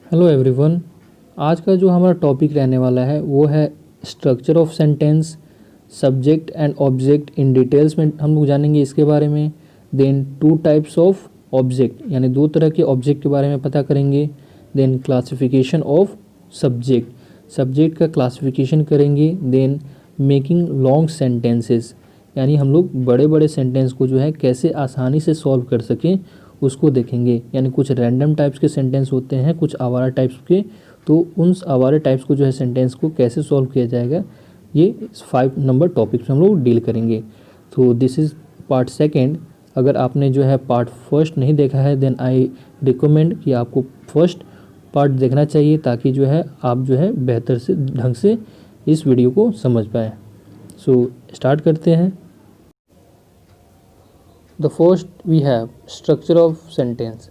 Hello everyone. आज का जो हमारा टॉपिक रहने वाला है वो है structure of sentence, subject and object in details में हम लोग जानेंगे इसके बारे में। Then two types of object यानी दो तरह के ऑब्जेक्ट के बारे में पता करेंगे। Then classification of subject, subject का क्लासिफिकेशन करेंगे। देन मेकिंग लॉन्ग सेंटेंसेस यानी हम लोग बड़े बड़े सेंटेंस को जो है कैसे आसानी से सॉल्व कर सकें उसको देखेंगे। यानी कुछ रैंडम टाइप्स के सेंटेंस होते हैं, कुछ आवारा टाइप्स के, तो उन आवारा टाइप्स को जो है सेंटेंस को कैसे सॉल्व किया जाएगा, ये 5 नंबर टॉपिक्स हम लोग डील करेंगे। तो दिस इज़ पार्ट सेकेंड। अगर आपने जो है पार्ट फर्स्ट नहीं देखा है देन आई रिकमेंड कि आपको फर्स्ट पार्ट देखना चाहिए ताकि जो है आप जो है बेहतर से ढंग से इस वीडियो को समझ पाएँ। सो स्टार्ट करते हैं। The first we have structure of sentence.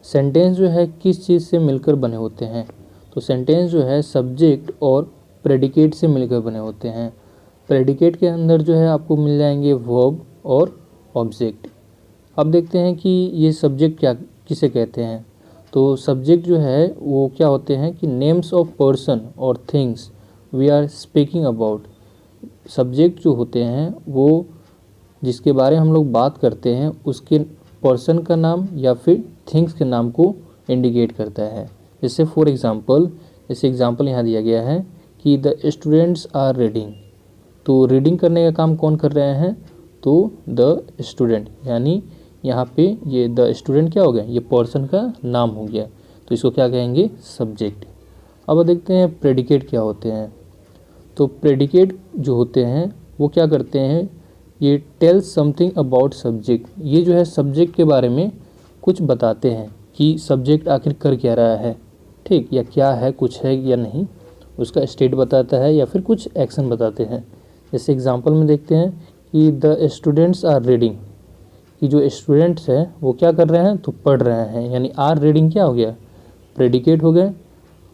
Sentence जो है किस चीज़ से मिलकर बने होते हैं, तो सेंटेंस जो है सब्जेक्ट और प्रेडिकेट से मिलकर बने होते हैं। प्रेडिकेट के अंदर जो है आपको मिल जाएंगे वर्ब और ऑब्जेक्ट। अब देखते हैं कि ये सब्जेक्ट क्या किसे कहते हैं। तो सब्जेक्ट जो है वो क्या होते हैं कि नेम्स ऑफ पर्सन और things we are speaking about. Subject जो होते हैं वो जिसके बारे में हम लोग बात करते हैं उसके पर्सन का नाम या फिर थिंग्स के नाम को इंडिकेट करता है। जैसे फॉर एग्जांपल, जैसे एग्जांपल यहाँ दिया गया है कि द स्टूडेंट्स आर रीडिंग। तो रीडिंग करने का काम कौन कर रहे हैं, तो द स्टूडेंट। यानी यहाँ पे ये द स्टूडेंट क्या हो गया, ये पर्सन का नाम हो गया, तो इसको क्या कहेंगे, सब्जेक्ट। अब देखते हैं प्रेडिकेट क्या होते हैं। तो प्रेडिकेट जो होते हैं वो क्या करते हैं, ये टेल समथिंग अबाउट सब्जेक्ट। ये जो है सब्जेक्ट के बारे में कुछ बताते हैं कि सब्जेक्ट आखिर कर क्या रहा है, ठीक, या क्या है, कुछ है या नहीं, उसका स्टेट बताता है या फिर कुछ एक्शन बताते हैं। जैसे एग्जांपल में देखते हैं कि द स्टूडेंट्स आर रीडिंग, कि जो स्टूडेंट्स हैं वो क्या कर रहे हैं, तो पढ़ रहे हैं। यानी आर रीडिंग क्या हो गया, प्रेडिकेट हो गए,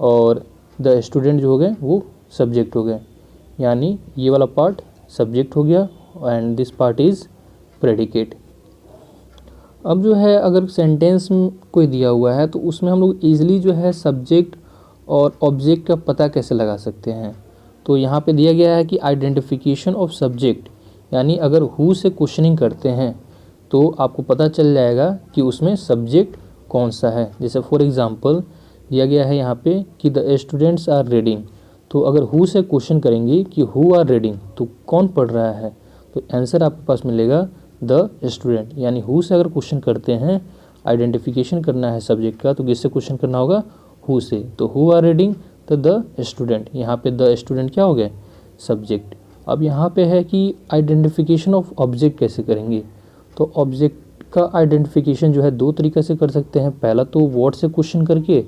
और द स्टूडेंट जो हो गए वो सब्जेक्ट हो गए। यानी ये वाला पार्ट सब्जेक्ट हो गया and this part is predicate. अब जो है अगर सेंटेंस कोई दिया हुआ है तो उसमें हम लोग ईजिली जो है सब्जेक्ट और ऑब्जेक्ट का पता कैसे लगा सकते हैं। तो यहाँ पे दिया गया है कि आइडेंटिफिकेशन ऑफ सब्जेक्ट, यानी अगर हु से क्वेश्चनिंग करते हैं तो आपको पता चल जाएगा कि उसमें सब्जेक्ट कौन सा है। जैसे फॉर एग्जांपल दिया गया है यहाँ पे कि द स्टूडेंट्स आर रीडिंग। तो अगर हु से क्वेश्चन करेंगे कि हु आर रीडिंग, तो कौन पढ़ रहा है, तो आंसर आपके पास मिलेगा द स्टूडेंट। यानी हु से अगर क्वेश्चन करते हैं, आइडेंटिफिकेशन करना है सब्जेक्ट का, तो किससे क्वेश्चन करना होगा, हु से। तो हु आर रीडिंग, तो द स्टूडेंट। यहाँ पे द स्टूडेंट क्या हो गए, सब्जेक्ट। अब यहाँ पे है कि आइडेंटिफिकेशन ऑफ ऑब्जेक्ट कैसे करेंगे। तो ऑब्जेक्ट का आइडेंटिफिकेशन जो है दो तरीके से कर सकते हैं। पहला तो वर्ड से क्वेश्चन करके,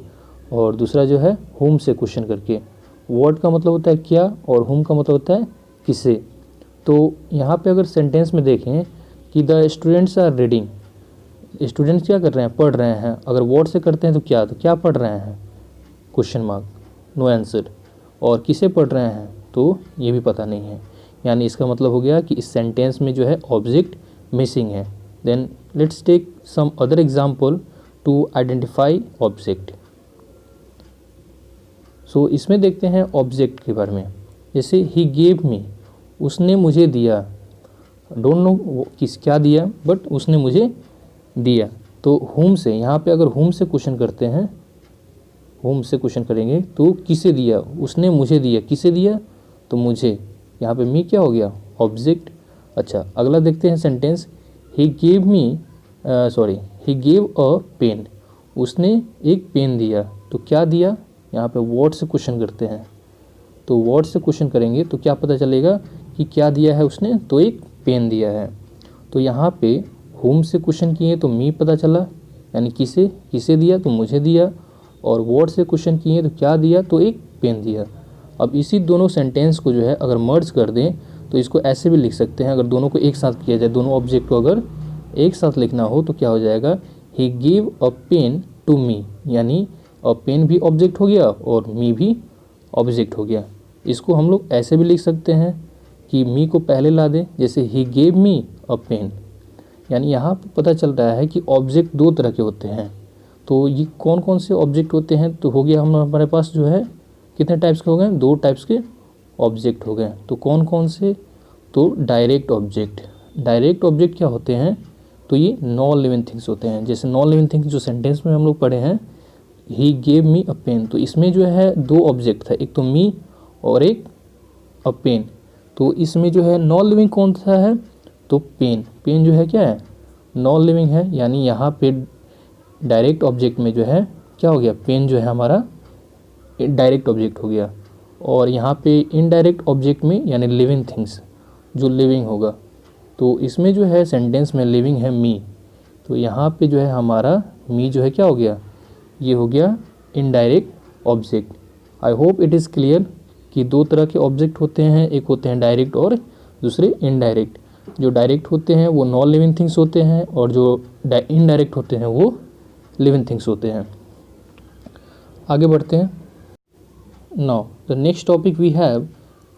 और दूसरा जो है हुम से क्वेश्चन करके। वर्ड का मतलब होता है क्या, और हुम का मतलब होता है किसे। तो यहाँ पे अगर सेंटेंस में देखें कि the students are reading, students क्या कर रहे हैं, पढ़ रहे हैं। अगर वर्ड से करते हैं तो क्या पढ़ रहे हैं, क्वेश्चन मार्क, नो आंसर। और किसे पढ़ रहे हैं, तो ये भी पता नहीं है। यानी इसका मतलब हो गया कि इस सेंटेंस में जो है ऑब्जेक्ट मिसिंग है। Then let's take some other example to identify object. So इसमें देखते हैं ऑब्जेक्ट के बारे में। जैसे ही गेव मी, उसने मुझे दिया। डोंट नो किस क्या दिया, बट उसने मुझे दिया। तो हुम से, यहाँ पे अगर हुम से क्वेश्चन करते हैं, हुम से क्वेश्चन करेंगे तो किसे दिया, उसने मुझे दिया, किसे दिया, तो मुझे। यहाँ पे मी क्या हो गया, ऑब्जेक्ट। अच्छा, अगला देखते हैं sentence, he gave me he gave a pen, उसने एक पेन दिया। तो क्या दिया, यहाँ पे वर्ड से क्वेश्चन करते हैं, तो वर्ड से क्वेश्चन करेंगे तो क्या पता चलेगा कि क्या दिया है उसने, तो एक पेन दिया है। तो यहाँ पे होम से क्वेश्चन किए तो मी पता चला, यानी किसे दिया, तो मुझे दिया। और वर्ड से क्वेश्चन किए तो क्या दिया, तो एक पेन दिया। अब इसी दोनों सेंटेंस को जो है अगर मर्ज कर दें तो इसको ऐसे भी लिख सकते हैं। अगर दोनों को एक साथ किया जाए, दोनों ऑब्जेक्ट को अगर एक साथ लिखना हो तो क्या हो जाएगा, he give a pen to me. यानी अ पेन भी ऑब्जेक्ट हो गया और मी भी ऑब्जेक्ट हो गया। इसको हम लोग ऐसे भी लिख सकते हैं कि मी को पहले ला दें, जैसे ही गेव मी अ पेन। यानी यहाँ पर पता चल रहा है कि ऑब्जेक्ट दो तरह के होते हैं। तो ये कौन कौन से ऑब्जेक्ट होते हैं, तो हो गया हमारे पास जो है कितने टाइप्स के हो गए, 2 टाइप्स के ऑब्जेक्ट हो गए। तो कौन कौन से, तो डायरेक्ट ऑब्जेक्ट। डायरेक्ट ऑब्जेक्ट क्या होते हैं, तो ये नॉन लिविंग थिंग्स होते हैं। जैसे नॉन लिविंग थिंग्स जो सेंटेंस में हम लोग पढ़े हैं, ही गेव मी अ पेन, तो इसमें जो है 2 ऑब्जेक्ट था, एक तो मी और एक अ पेन। तो इसमें जो है नॉन लिविंग कौन सा है, तो पेन। पेन जो है क्या है, नॉन लिविंग है, यानी यहाँ पे डायरेक्ट ऑब्जेक्ट में जो है क्या हो गया, पेन जो है हमारा डायरेक्ट ऑब्जेक्ट हो गया। और यहाँ पे इनडायरेक्ट ऑब्जेक्ट में यानी लिविंग थिंग्स जो लिविंग होगा, तो इसमें जो है सेंटेंस में लिविंग है मी, तो यहाँ पे जो है हमारा मी जो है क्या हो गया, ये हो गया indirect object. I hope it is clear कि 2 तरह के ऑब्जेक्ट होते हैं, एक होते हैं डायरेक्ट और दूसरे इनडायरेक्ट। जो डायरेक्ट होते हैं वो नॉन लिविंग थिंग्स होते हैं और जो इनडायरेक्ट होते हैं वो लिविंग थिंग्स होते हैं। आगे बढ़ते हैं। Now the next topic we have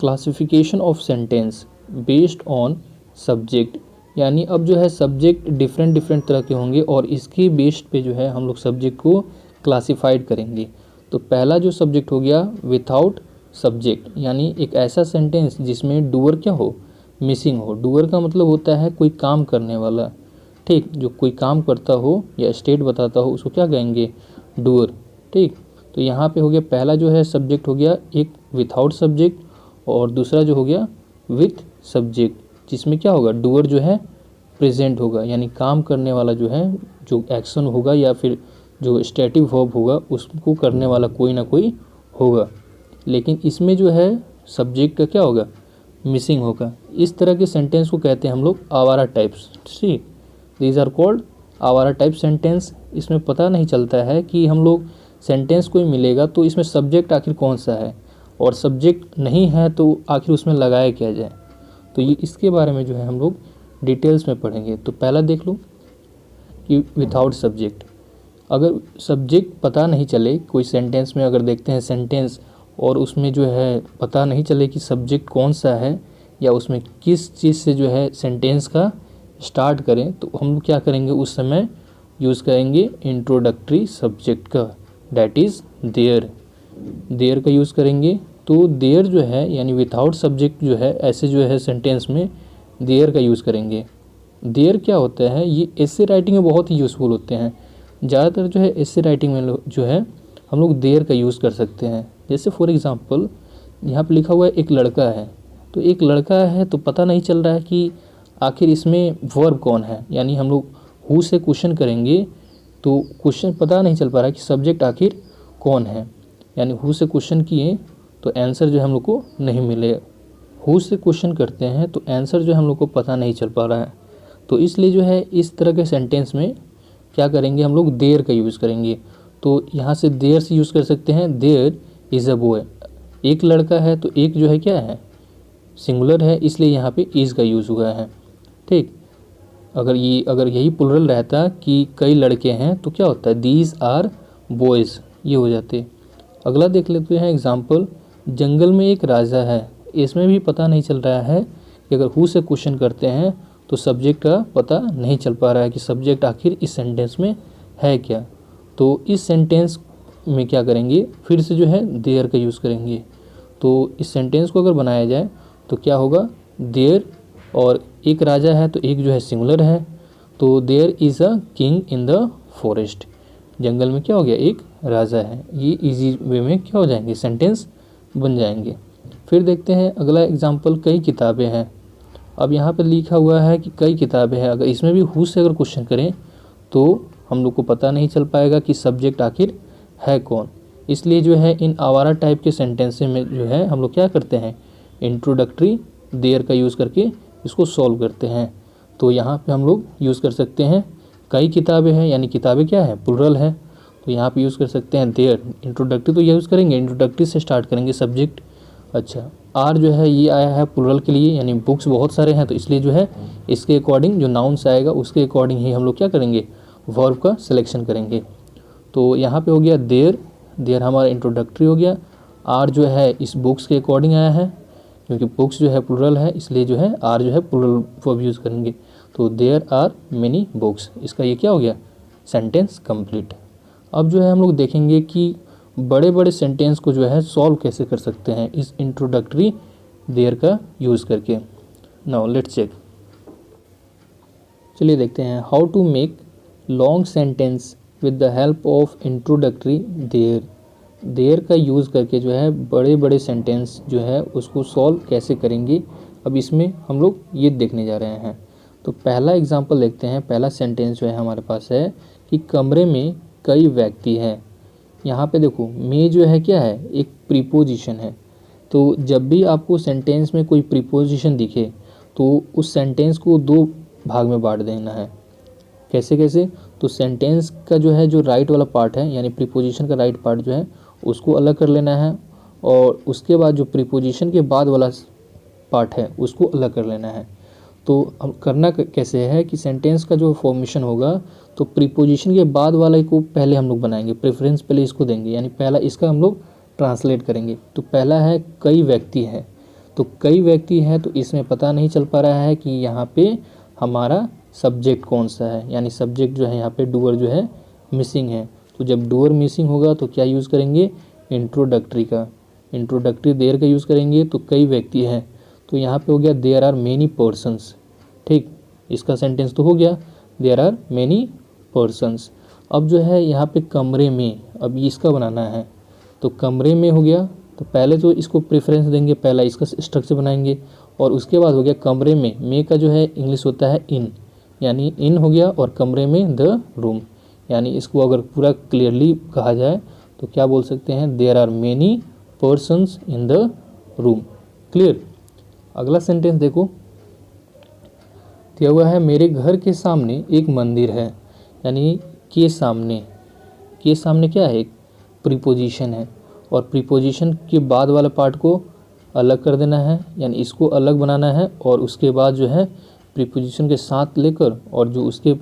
classification of sentence based on subject, यानी अब जो है सब्जेक्ट डिफरेंट तरह के होंगे और इसके बेस्ड पे जो है हम लोग सब्जेक्ट को क्लासिफाइड करेंगे। तो पहला जो सब्जेक्ट हो गया विथआउट सब्जेक्ट, यानी एक ऐसा सेंटेंस जिसमें डूअर क्या हो, मिसिंग हो। डूअर का मतलब होता है कोई काम करने वाला, ठीक, जो कोई काम करता हो या स्टेट बताता हो उसको क्या कहेंगे, डूअर, ठीक। तो यहाँ पे हो गया पहला जो है सब्जेक्ट हो गया एक विथआउट सब्जेक्ट और दूसरा जो हो गया विथ सब्जेक्ट, जिसमें क्या होगा, डूअर जो है प्रेजेंट होगा, यानी काम करने वाला जो है, जो एक्शन होगा या फिर जो स्टैटिक वर्ब होगा उसको करने वाला कोई ना कोई होगा। लेकिन इसमें जो है सब्जेक्ट का क्या होगा, मिसिंग होगा। इस तरह के सेंटेंस को कहते हैं हम लोग आवारा टाइप्स, ठीक। दीज आर कॉल्ड आवारा टाइप सेंटेंस। इसमें पता नहीं चलता है कि हम लोग सेंटेंस कोई मिलेगा तो इसमें सब्जेक्ट आखिर कौन सा है, और सब्जेक्ट नहीं है तो आखिर उसमें लगाया क्या जाए। तो ये इसके बारे में जो है हम लोग डिटेल्स में पढ़ेंगे। तो पहला देख लो कि विथआउट सब्जेक्ट, अगर सब्जेक्ट पता नहीं चले कोई सेंटेंस में, अगर देखते हैं सेंटेंस और उसमें जो है पता नहीं चले कि सब्जेक्ट कौन सा है या उसमें किस चीज़ से जो है सेंटेंस का स्टार्ट करें, तो हम लोग क्या करेंगे, उस समय यूज़ करेंगे इंट्रोडक्टरी सब्जेक्ट का, डैट इज़ देयर। देयर का यूज़ करेंगे। तो देयर जो है यानी विथआउट सब्जेक्ट जो है, ऐसे जो है सेंटेंस में देयर का यूज़ करेंगे। देयर क्या होता है, ये एसे राइटिंग में बहुत ही यूज़फुल होते हैं। ज़्यादातर जो है एसे राइटिंग में जो है हम लोग देयर का यूज़ कर सकते हैं। जैसे फॉर एग्ज़ाम्पल यहाँ पे लिखा हुआ है एक लड़का है, तो एक लड़का है तो पता नहीं चल रहा है कि आखिर इसमें वर्ब कौन है, यानी हम लोग हु से क्वेश्चन करेंगे तो क्वेश्चन पता नहीं चल पा रहा है कि सब्जेक्ट आखिर कौन है, यानी हु से क्वेश्चन किए तो आंसर जो है हम लोग को नहीं मिले। हु से क्वेश्चन करते हैं तो आंसर जो है हम लोग को पता नहीं चल पा रहा है। तो इसलिए जो है इस तरह के सेंटेंस में क्या करेंगे, हम लोग देयर का यूज़ करेंगे। तो यहाँ से देयर से यूज़ कर सकते हैं, देयर इज़ अ बॉय, एक लड़का है तो एक जो है क्या है, सिंगुलर है, इसलिए यहाँ पे इज़ का यूज़ हुआ है, ठीक। अगर यही प्लुरल रहता कि कई लड़के हैं तो क्या होता है, दीज आर बॉयज़, ये हो जाते। अगला देख लेते हैं एग्जाम्पल, जंगल में एक राजा है। इसमें भी पता नहीं चल रहा है कि अगर हु से क्वेश्चन करते हैं तो सब्जेक्ट का पता नहीं चल पा रहा है कि सब्जेक्ट आखिर इस सेंटेंस में है क्या। तो इस सेंटेंस में क्या करेंगे, फिर से जो है देयर का यूज़ करेंगे। तो इस सेंटेंस को अगर बनाया जाए तो क्या होगा, देयर और एक राजा है तो एक जो है सिंगुलर है, तो there is a king in the forest, जंगल में क्या हो गया, एक राजा है। ये इजी वे में क्या हो जाएंगे, सेंटेंस बन जाएंगे। फिर देखते हैं अगला एग्जाम्पल, कई किताबें हैं। अब यहाँ पर लिखा हुआ है कि कई किताबें हैं, अगर इसमें भी हु से अगर क्वेश्चन करें तो हम लोग को पता नहीं चल पाएगा कि सब्जेक्ट आखिर है कौन। इसलिए जो है इन आवारा टाइप के सेंटेंस में जो है हम लोग क्या करते हैं, इंट्रोडक्टरी देयर का यूज़ करके इसको सॉल्व करते हैं। तो यहाँ पे हम लोग यूज़ कर सकते हैं कई किताबें हैं, यानी किताबें क्या है, प्लुरल है, तो यहाँ पे यूज़ कर सकते हैं देयर। इंट्रोडक्टरी तो यूज़ करेंगे, इंट्रोडक्टरी से स्टार्ट करेंगे सब्जेक्ट। अच्छा, आर जो है ये आया है प्लुरल के लिए, यानी बुक्स बहुत सारे हैं तो इसलिए जो है इसके अकॉर्डिंग जो नाउन्स आएगा उसके अकॉर्डिंग ही हम लोग क्या करेंगे, वर्ब का सिलेक्शन करेंगे। तो यहाँ पे हो गया देयर, देयर हमारा इंट्रोडक्टरी हो गया। आर जो है इस बुक्स के अकॉर्डिंग आया है, क्योंकि बुक्स जो है प्लुरल है इसलिए जो है आर जो है प्लुरल वर्ब यूज़ करेंगे। तो देयर आर मेनी बुक्स, इसका ये क्या हो गया, सेंटेंस कंप्लीट। अब जो है हम लोग देखेंगे कि बड़े बड़े सेंटेंस को जो है सॉल्व कैसे कर सकते हैं इस इंट्रोडक्टरी देयर का यूज़ करके। Now let's check. चलिए देखते हैं how to make long sentence with the help of introductory there. There का यूज़ करके जो है बड़े बड़े सेंटेंस जो है उसको सॉल्व कैसे करेंगे, अब इसमें हम लोग ये देखने जा रहे हैं। तो पहला एग्जांपल देखते हैं। पहला सेंटेंस जो है हमारे पास है कि कमरे में कई व्यक्ति हैं। यहाँ पे देखो में जो है क्या है, एक प्रीपोजिशन है। तो जब भी आपको सेंटेंस में कोई प्रीपोजिशन दिखे तो उस सेंटेंस को दो भाग में बांट देना है। कैसे कैसे? तो सेंटेंस का जो है जो राइट वाला पार्ट है यानी प्रीपोजिशन का राइट पार्ट जो है उसको अलग कर लेना है, और उसके बाद जो प्रीपोजिशन के बाद वाला पार्ट है उसको अलग कर लेना है। तो अब करना कैसे है कि सेंटेंस का जो फॉर्मेशन होगा तो प्रीपोजिशन के बाद वाले को पहले हम लोग बनाएंगे, प्रेफरेंस पहले इसको देंगे, यानी पहला इसका हम लोग ट्रांसलेट करेंगे। तो पहला है कई व्यक्ति हैं। तो कई व्यक्ति हैं तो इसमें पता नहीं चल पा रहा है कि यहाँ पे हमारा सब्जेक्ट कौन सा है, यानी सब्जेक्ट जो है यहाँ पे डूअर जो है मिसिंग है। तो जब डूअर मिसिंग होगा तो क्या यूज़ करेंगे, इंट्रोडक्टरी का, इंट्रोडक्टरी देयर का यूज़ करेंगे। तो कई व्यक्ति हैं तो यहाँ पे हो गया देयर आर मेनी पर्सन्स। ठीक, इसका सेंटेंस तो हो गया देयर आर मेनी पर्सन्स। अब जो है यहाँ पे कमरे में, अब इसका बनाना है। तो कमरे में हो गया तो पहले तो इसको प्रेफरेंस देंगे, पहला इसका स्ट्रक्चर बनाएंगे, और उसके बाद हो गया कमरे में का जो है इंग्लिश होता है इन, यानी इन हो गया, और कमरे में द रूम, यानी इसको अगर पूरा क्लियरली कहा जाए तो क्या बोल सकते हैं, there are many persons in the room. Clear. अगला सेंटेंस देखो, दिया हुआ है मेरे घर के सामने एक मंदिर है, यानी के सामने, के सामने क्या है, एक प्रीपोजिशन है, और प्रीपोजिशन के बाद वाला पार्ट को अलग कर देना है, यानी इसको अलग बनाना है, और उसके बाद जो है प्रीपोजिशन के साथ लेकर और जो उसके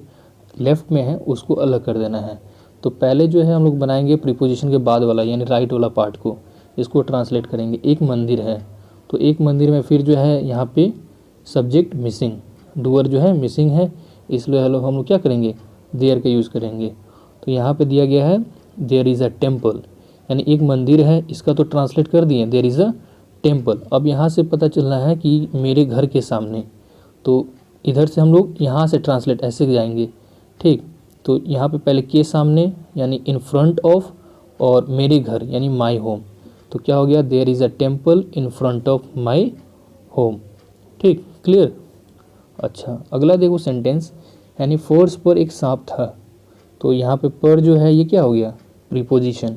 लेफ्ट में है उसको अलग कर देना है। तो पहले जो है हम लोग बनाएंगे प्रीपोजिशन के बाद वाला यानी राइट वाला पार्ट को, इसको ट्रांसलेट करेंगे। एक मंदिर है तो एक मंदिर में फिर जो है यहाँ पे सब्जेक्ट मिसिंग, डूअर जो है मिसिंग है, इसलिए हम लोग क्या करेंगे, देयर का यूज़ करेंगे। तो यहाँ पे दिया गया है देयर इज़ अ टेम्पल, यानी एक मंदिर है, इसका तो ट्रांसलेट कर दिए देयर इज़ अ टेम्पल। अब यहाँ से पता चलना है कि मेरे घर के सामने, तो इधर से हम लोग यहाँ से ट्रांसलेट ऐसे जाएंगे। ठीक, तो यहाँ पे पहले के सामने यानी इन फ्रंट ऑफ, और मेरे घर यानी माई होम। तो क्या हो गया, there is a temple in front of my home. ठीक, क्लियर। अच्छा, अगला देखो सेंटेंस, यानी फोर्स पर एक सांप था। तो यहाँ पे पर जो है ये क्या हो गया, प्रीपोजिशन।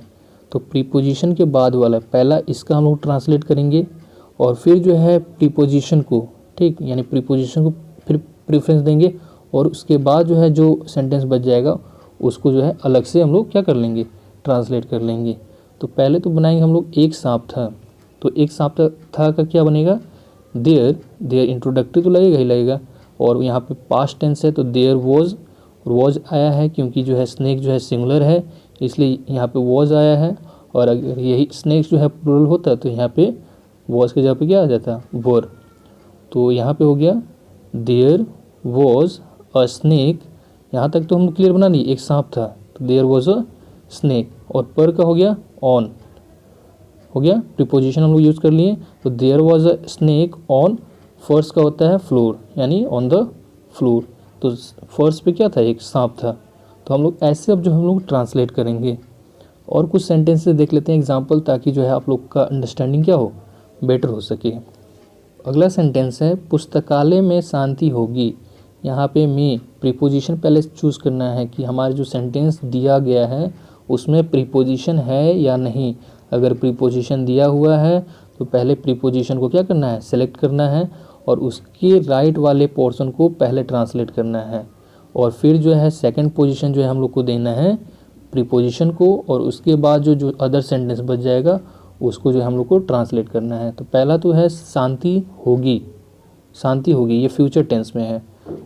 तो प्रीपोजिशन के बाद वाला पहला इसका हम लोग ट्रांसलेट करेंगे, और फिर जो है प्रीपोजिशन को, ठीक, यानी प्रीपोजिशन को फिर प्रेफरेंस देंगे, और उसके बाद जो है जो सेंटेंस बच जाएगा उसको जो है अलग से हम लोग क्या कर लेंगे, ट्रांसलेट कर लेंगे। तो पहले तो बनाएंगे हम लोग एक सांप था। तो एक सांप था का क्या बनेगा, देयर, देयर इंट्रोडक्टरी तो लगेगा ही लगेगा, और यहाँ पे पास्ट टेंस है तो देयर वॉज आया है, क्योंकि जो है स्नेक जो है सिंगुलर है इसलिए यहाँ पे वॉज आया है, और अगर यही स्नेक जो है प्लूरल होता तो यहाँ पे वॉज के जगह पे क्या आ जाता, वर। तो यहाँ पे हो गया देयर वॉज अ स्नेक, यहाँ तक तो हम क्लियर बना लिए, एक सांप था तो देयर वॉज अ स्नेक, और पर का हो गया ऑन, हो गया प्रीपोजिशन हम लोग यूज़ कर लिए। तो there was a snake on, first का होता है फ्लोर यानी ऑन द फ्लोर, तो फर्स्ट पे क्या था, एक सांप था। तो हम लोग ऐसे अब जो हम लोग ट्रांसलेट करेंगे, और कुछ सेंटेंसेस देख लेते हैं एग्जांपल, ताकि जो है आप लोग का अंडरस्टैंडिंग क्या हो, बेटर हो सके। अगला सेंटेंस है पुस्तकालय में शांति होगी। यहाँ पे में प्रीपोजिशन पहले चूज़ करना है कि हमारे जो सेंटेंस दिया गया है उसमें प्रीपोजिशन है या नहीं। अगर प्रीपोजिशन दिया हुआ है तो पहले प्रीपोजिशन को क्या करना है, सेलेक्ट करना है, और उसके राइट वाले पोर्शन को पहले ट्रांसलेट करना है, और फिर जो है सेकंड पोजीशन जो है हम लोग को देना है प्रीपोजिशन को, और उसके बाद जो अदर सेंटेंस बच जाएगा उसको जो है हम लोग को ट्रांसलेट करना है। तो पहला तो है शांति होगी, शांति होगी ये फ्यूचर टेंस में है,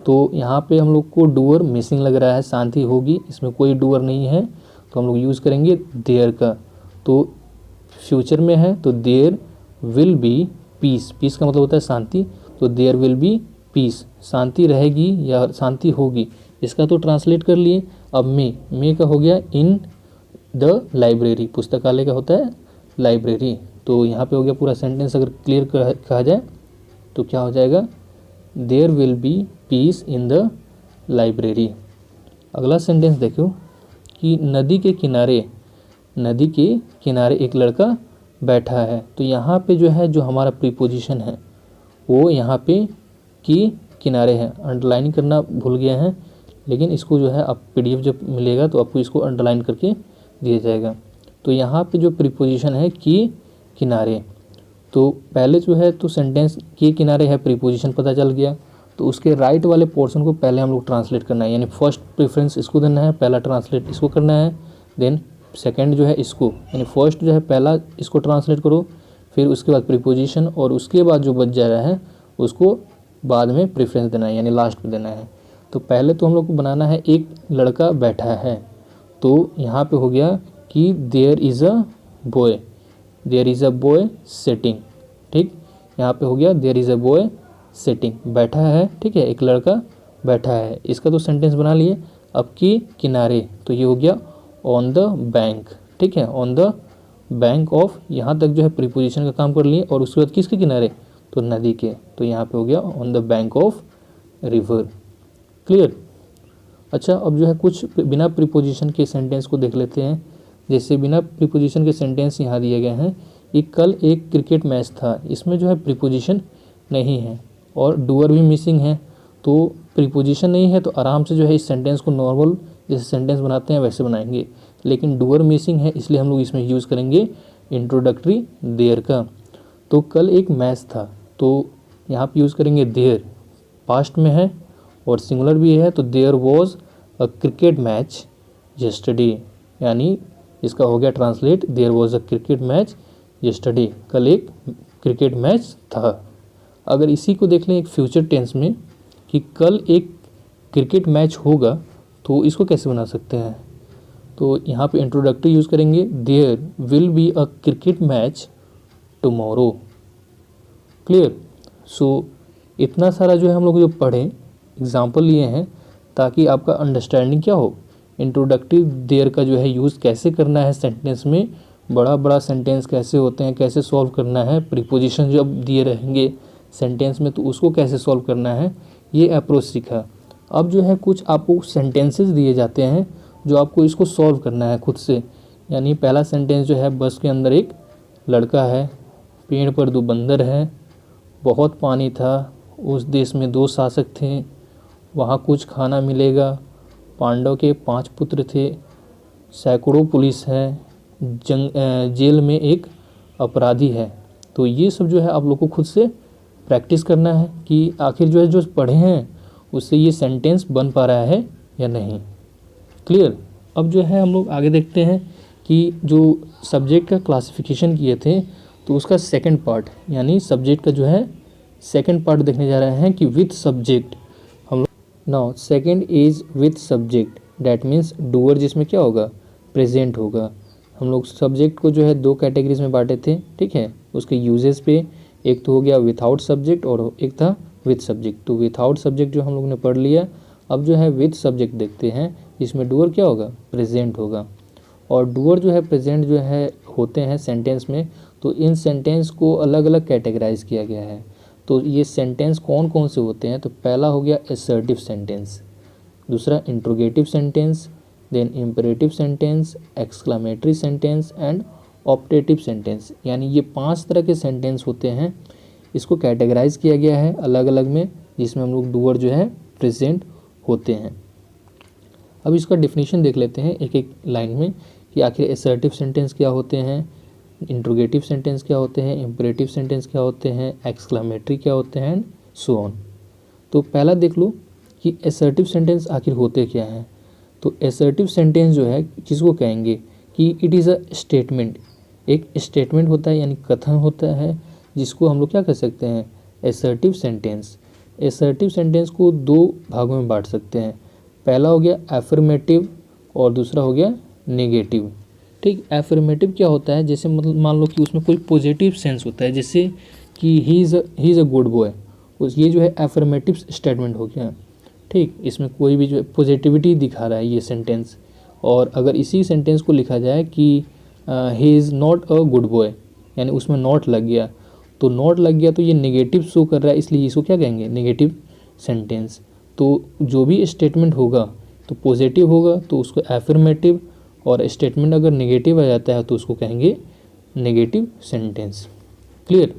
तो यहाँ पे हम लोग को डूअर मिसिंग लग रहा है, शांति होगी इसमें कोई डूअर नहीं है, तो हम लोग यूज़ करेंगे देयर का। तो फ्यूचर में है तो there will be peace, peace का मतलब होता है शांति, तो देयर विल बी पीस, शांति रहेगी या शांति होगी, इसका तो ट्रांसलेट कर लिए। अब मे का हो गया इन द लाइब्रेरी, पुस्तकालय का होता है लाइब्रेरी। तो यहाँ पे हो गया पूरा सेंटेंस। अगर क्लियर कहा जाए तो क्या हो जाएगा, there will be peace in the library. अगला सेंटेंस देखो कि नदी के किनारे एक लड़का बैठा है। तो यहाँ पे जो है जो हमारा प्रीपोजिशन है वो यहाँ पे कि किनारे है। अंडरलाइन करना भूल गया है, लेकिन इसको जो है आप PDF जब मिलेगा तो आपको इसको अंडरलाइन करके दिया जाएगा। तो यहाँ पे जो प्रीपोजिशन है कि किनारे, तो पहले जो है तो सेंटेंस के किनारे है, प्रीपोजिशन पता चल गया। तो उसके राइट वाले पोर्शन को पहले हम लोग ट्रांसलेट करना है, यानी फर्स्ट प्रेफरेंस इसको देना है, पहला ट्रांसलेट इसको करना है, देन सेकंड जो है इसको, यानी फर्स्ट जो है पहला इसको ट्रांसलेट करो, फिर उसके बाद प्रीपोजिशन, और उसके बाद जो बच जा रहा है उसको बाद में प्रेफरेंस देना है, यानी लास्ट में देना है। तो पहले तो हम लोग को बनाना है एक लड़का बैठा है। तो यहाँ पे हो गया कि there is a boy sitting. ठीक, यहाँ पे हो गया there is a boy sitting, बैठा है। ठीक है, एक लड़का बैठा है। इसका तो सेंटेंस बना लिए। अब कि किनारे, तो ये हो गया ऑन द बैंक। ठीक है, ऑन द बैंक ऑफ, यहाँ तक जो है प्रीपोजिशन का काम कर लिए। और उसके बाद किसके किनारे, तो नदी के। तो यहाँ पे हो गया on the bank of river. Clear. अच्छा, अब जो है कुछ बिना प्रीपोजिशन के सेंटेंस को देख लेते हैं। जैसे बिना प्रीपोजिशन के सेंटेंस यहाँ दिए गए हैं कि कल एक क्रिकेट मैच था। इसमें जो है प्रीपोजिशन नहीं है और डूअर भी मिसिंग है। तो प्रीपोजिशन नहीं है तो आराम से जो है इस सेंटेंस को नॉर्मल जैसे सेंटेंस बनाते हैं वैसे बनाएंगे, लेकिन डूअर मिसिंग है इसलिए हम लोग इसमें यूज़ करेंगे इंट्रोडक्टरी देयर का। तो कल एक मैच था, तो यहाँ पे यूज़ करेंगे देयर, पास्ट में है और सिंगुलर भी है। तो there was a cricket match yesterday, यानी इसका हो गया translate, there was a cricket match yesterday, कल एक क्रिकेट मैच था। अगर इसी को देख लें एक फ्यूचर टेंस में कि कल एक क्रिकेट मैच होगा, तो इसको कैसे बना सकते हैं, तो यहाँ पे इंट्रोडक्टरी यूज़ करेंगे, there will be a cricket match tomorrow. Clear. So इतना सारा जो है हम लोग जो पढ़ें एग्जाम्पल लिए हैं ताकि आपका अंडरस्टैंडिंग क्या हो, इंट्रोडक्टिव देयर का जो है यूज़ कैसे करना है सेंटेंस में, बड़ा बड़ा सेंटेंस कैसे होते हैं, कैसे सॉल्व करना है, प्रीपोजिशन जब दिए रहेंगे सेंटेंस में तो उसको कैसे सॉल्व करना है, ये अप्रोच सीखा। अब जो है कुछ आपको सेंटेंसेस दिए जाते हैं जो आपको इसको सॉल्व करना है खुद से। यानी पहला सेंटेंस जो है, बस के अंदर एक लड़का है, पेड़ पर 2 बंदर हैं, बहुत पानी था, उस देश में 2 शासक थे, वहाँ कुछ खाना मिलेगा, पांडव के 5 पुत्र थे, सैकड़ों पुलिस हैं, जेल में एक अपराधी है। तो ये सब जो है आप लोग को खुद से प्रैक्टिस करना है कि आखिर जो है जो पढ़े हैं उससे ये सेंटेंस बन पा रहा है या नहीं। क्लियर। अब जो है हम लोग आगे देखते हैं कि जो सब्जेक्ट का क्लासिफिकेशन किए थे तो उसका सेकंड पार्ट, यानी सब्जेक्ट का जो है सेकंड पार्ट देखने जा रहे हैं कि विथ सब्जेक्ट हम लोग। Now second is with subject, that means doer जिसमें क्या होगा, प्रेजेंट होगा। हम लोग सब्जेक्ट को जो है 2 कैटेगरीज में बांटे थे। ठीक है, उसके यूजेस पे, एक तो हो गया विथआउट सब्जेक्ट और एक था विथ सब्जेक्ट। तो विथआउट सब्जेक्ट जो हम लोग ने पढ़ लिया। अब जो है विथ सब्जेक्ट देखते हैं, इसमें डूअर क्या होगा, प्रेजेंट होगा। और डूअर जो है प्रेजेंट जो है होते हैं सेंटेंस में, तो इन सेंटेंस को अलग अलग कैटेगराइज किया गया है। तो ये सेंटेंस कौन कौन से होते हैं, तो पहला हो गया असर्टिव सेंटेंस, दूसरा interrogative sentence, then imperative sentence, exclamatory sentence and optative sentence. यानी ये 5 तरह के सेंटेंस होते हैं, इसको कैटेगराइज किया गया है अलग अलग में, जिसमें हम लोग डूअर जो है प्रेजेंट होते हैं। अब इसका डेफिनेशन देख लेते हैं एक एक लाइन में कि आखिर असर्टिव सेंटेंस क्या होते हैं, इंट्रोगेटिव सेंटेंस क्या होते हैं, इम्परेटिव सेंटेंस क्या होते हैं, एक्सक्लामेटरी क्या होते हैं, सो ऑन। तो पहला देख लो कि असर्टिव सेंटेंस आखिर होते क्या हैं। तो असर्टिव सेंटेंस जो है किसको कहेंगे कि इट इज़ अ स्टेटमेंट, एक स्टेटमेंट होता है यानी कथन होता है, जिसको हम लोग क्या कर सकते हैं, असर्टिव सेंटेंस। असर्टिव सेंटेंस को 2 भागों में बांट सकते हैं, पहला हो गया एफर्मेटिव और दूसरा हो गया नेगेटिव। ठीक, एफर्मेटिव क्या होता है, जैसे मतलब मान लो कि उसमें कोई पॉजिटिव सेंस होता है, जैसे कि he is a good boy, ये जो है एफर्मेटिव स्टेटमेंट हो गया। ठीक, इसमें कोई भी जो है पॉजिटिविटी दिखा रहा है ये सेंटेंस। और अगर इसी सेंटेंस को लिखा जाए कि he is not a good boy, यानी उसमें नॉट लग गया, तो नॉट लग गया तो ये नेगेटिव शो कर रहा है, इसलिए इसको क्या कहेंगे, नेगेटिव सेंटेंस। तो जो भी स्टेटमेंट होगा तो पॉजिटिव होगा तो उसको एफर्मेटिव, और स्टेटमेंट अगर नेगेटिव आ जाता है तो उसको कहेंगे नेगेटिव सेंटेंस। क्लियर।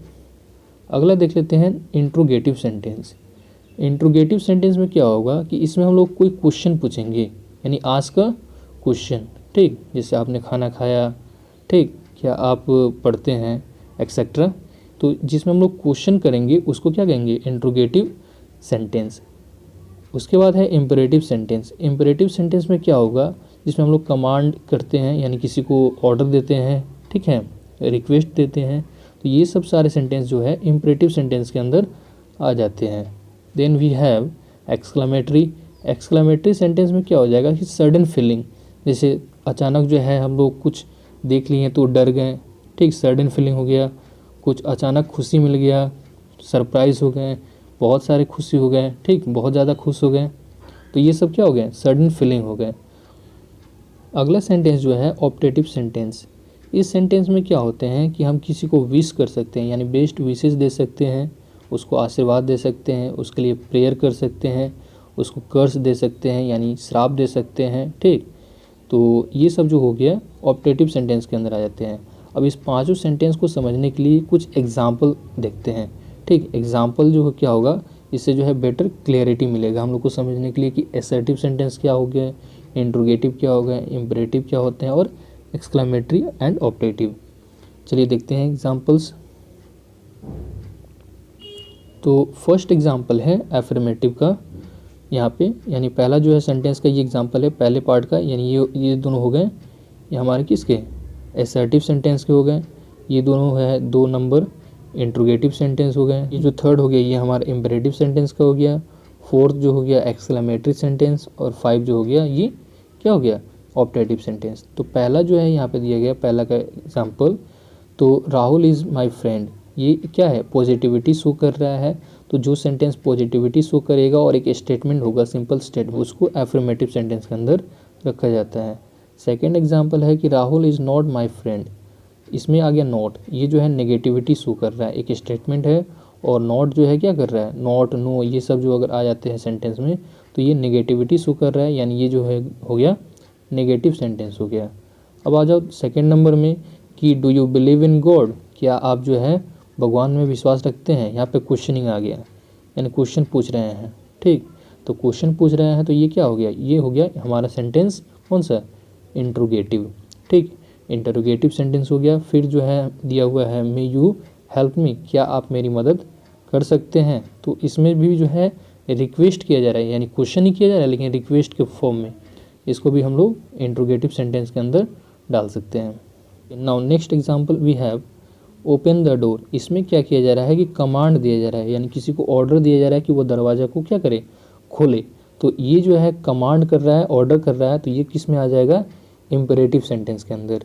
अगला देख लेते हैं इंट्रोगेटिव सेंटेंस। इंट्रोगेटिव सेंटेंस में क्या होगा कि इसमें हम लोग कोई क्वेश्चन पूछेंगे, यानी आस्क अ क्वेश्चन, ठीक, जैसे आपने खाना खाया, ठीक, क्या आप पढ़ते हैं, एक्सेट्रा। तो जिसमें हम लोग क्वेश्चन करेंगे उसको क्या कहेंगे, इंट्रोगेटिव सेंटेंस। उसके बाद है इम्परेटिव सेंटेंस। इम्परेटिव सेंटेंस में क्या होगा, जिसमें हम लोग कमांड करते हैं, यानी किसी को ऑर्डर देते हैं, ठीक है, रिक्वेस्ट देते हैं, तो ये सब सारे सेंटेंस जो है इम्परेटिव सेंटेंस के अंदर आ जाते हैं। Then we have exclamatory. Exclamatory sentence में क्या हो जाएगा कि सडन फीलिंग, जैसे अचानक जो है हम लोग कुछ देख लिए तो डर गए, ठीक, सडन फीलिंग हो गया, कुछ अचानक खुशी मिल गया, सरप्राइज हो गए, बहुत सारे खुशी हो गए, ठीक, बहुत ज़्यादा खुश हो गए, तो ये सब क्या हो गए, सडन फीलिंग हो गए। अगला सेंटेंस जो है ऑप्टेटिव सेंटेंस। इस सेंटेंस में क्या होते हैं कि हम किसी को विश कर सकते हैं, यानी बेस्ट विशेस दे सकते हैं, उसको आशीर्वाद दे सकते हैं, उसके लिए प्रेयर कर सकते हैं, उसको कर्स दे सकते हैं, यानी श्राप दे सकते हैं, ठीक। तो ये सब जो हो गया ऑप्टेटिव सेंटेंस के अंदर आ जाते हैं। अब इस पांचों सेंटेंस को समझने के लिए कुछ एग्जाम्पल देखते हैं, ठीक। एग्जाम्पल जो क्या होगा, इससे जो है बेटर क्लियरिटी मिलेगा हम लोग को समझने के लिए कि असर्टिव सेंटेंस क्या हो गया, इंट्रोगेटिव क्या हो गया, इम्परेटिव क्या होते हैं, और एक्सक्लामेटरी एंड ऑप्टेटिव। चलिए देखते हैं एग्जाम्पल्स। तो फर्स्ट एग्जाम्पल है एफर्मेटिव का यहाँ पे, यानी पहला जो है सेंटेंस का ये एग्जाम्पल है पहले पार्ट का, यानी ये दोनों हो गए, ये हमारे किसके, असर्टिव सेंटेंस के हो गए। ये दोनों है 2 नंबर इंट्रोगेटिव सेंटेंस हो गए। ये जो थर्ड हो गया ये हमारा इम्परेटिव सेंटेंस का हो गया। फोर्थ जो हो गया एक्सक्लेमेटरी सेंटेंस, और 5 जो हो गया ये क्या हो गया, ऑप्टेटिव सेंटेंस। तो पहला जो है यहाँ पे दिया गया पहला का एग्जाम्पल, तो राहुल इज़ माई फ्रेंड, ये क्या है, पॉजिटिविटी शो कर रहा है। तो जो सेंटेंस पॉजिटिविटी शो करेगा और एक स्टेटमेंट होगा, सिंपल स्टेटमेंट, उसको एफर्मेटिव सेंटेंस के अंदर रखा जाता है। सेकेंड एग्जाम्पल है कि Rahul is not my friend, इसमें आ गया नॉट, ये जो है नेगेटिविटी शो कर रहा है, एक स्टेटमेंट है, और नॉट जो है क्या कर रहा है, नॉट, नो, ये सब जो अगर आ जाते हैं सेंटेंस में तो ये नेगेटिविटी शो कर रहा है, यानी ये जो है हो गया नेगेटिव सेंटेंस हो गया। अब आ जाओ सेकेंड नंबर में कि do you believe in God, क्या आप जो है भगवान में विश्वास रखते हैं। यहाँ पे क्वेश्चनिंग आ गया, यानी क्वेश्चन पूछ रहे हैं, ठीक। तो क्वेश्चन पूछ रहे हैं तो ये क्या हो गया, ये हो गया हमारा सेंटेंस कौन सा, इंट्रोगेटिव, ठीक, इंटरोगेटिव सेंटेंस हो गया। फिर जो है दिया हुआ है मे यू हेल्प मी, क्या आप मेरी मदद कर सकते हैं। तो इसमें भी जो है रिक्वेस्ट किया जा रहा है, यानी क्वेश्चन ही किया जा रहा है लेकिन रिक्वेस्ट के फॉर्म में, इसको भी हम लोग इंट्रोगेटिव सेंटेंस के अंदर डाल सकते हैं। Now next example we have open the door. इसमें क्या किया जा रहा है कि कमांड दिया जा रहा है, यानी किसी को ऑर्डर दिया जा रहा है कि वो दरवाज़ा को क्या करे, खोले। तो ये जो है कमांड कर रहा है, ऑर्डर कर रहा है, तो ये किस में आ जाएगा, इम्परेटिव सेंटेंस के अंदर।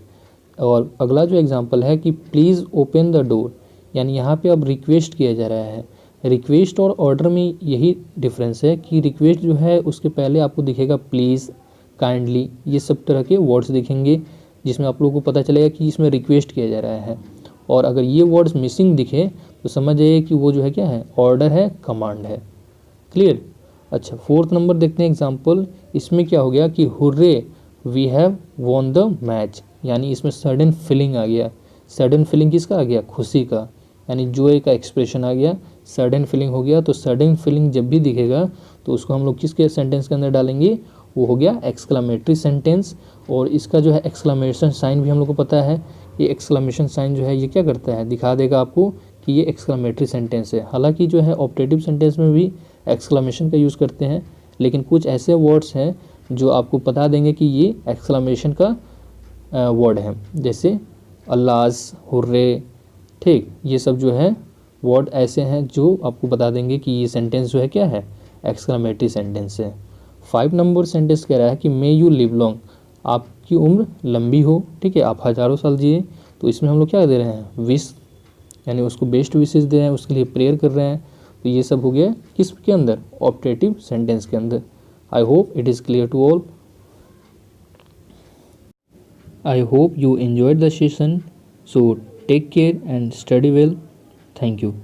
और अगला जो एग्जांपल है कि प्लीज़ ओपन द डोर, यानी यहाँ पे अब रिक्वेस्ट किया जा रहा है। रिक्वेस्ट और ऑर्डर में यही डिफरेंस है कि रिक्वेस्ट जो है उसके पहले आपको दिखेगा प्लीज़, काइंडली, ये सब तरह के वर्ड्स दिखेंगे, जिसमें आप लोगों को पता चलेगा कि इसमें रिक्वेस्ट किया जा रहा है। और अगर ये वर्ड्स मिसिंग दिखे तो समझ जाइए कि वो जो है क्या है, ऑर्डर है, कमांड है। क्लियर। अच्छा, फोर्थ नंबर देखते हैं एग्जांपल। इसमें क्या हो गया कि hurray we have won the match, यानी इसमें सडन फीलिंग आ गया। सडन फीलिंग किसका आ गया, खुशी का, यानी जॉय का एक्सप्रेशन आ गया, सडन फीलिंग हो गया। तो सडन फीलिंग जब भी दिखेगा तो उसको हम लोग किसके सेंटेंस के अंदर डालेंगे, वो हो गया एक्सक्लामेटरी सेंटेंस। और इसका जो है एक्सक्लामेशन साइन भी हम लोग को पता है, ये एक्सक्लामेशन साइन जो है ये क्या करता है, दिखा देगा आपको कि ये एक्सक्लामेटरी सेंटेंस है। हालांकि जो है ऑप्टेटिव सेंटेंस में भी एक्सक्लामेशन का यूज़ करते हैं, लेकिन कुछ ऐसे वर्ड्स हैं जो आपको बता देंगे कि ये एक्सक्लामेशन का वर्ड है, जैसे अल्लाज, हुर्रे, ठीक, ये सब जो है वर्ड ऐसे हैं जो आपको बता देंगे कि ये सेंटेंस जो है क्या है, एक्सक्लामेटरी सेंटेंस है। 5 नंबर सेंटेंस कह रहा है कि मे यू लिव लॉन्ग, आपकी उम्र लंबी हो, ठीक है, आप हज़ारों साल जिए। तो इसमें हम लोग क्या दे रहे हैं, विश, यानी उसको बेस्ट विशेस दे रहे हैं, उसके लिए प्रेयर कर रहे हैं। तो ये सब हो गया किस के अंदर, ऑप्टेटिव सेंटेंस के अंदर। I hope it is clear to all. I hope you enjoyed the session. So take care and study well. Thank you.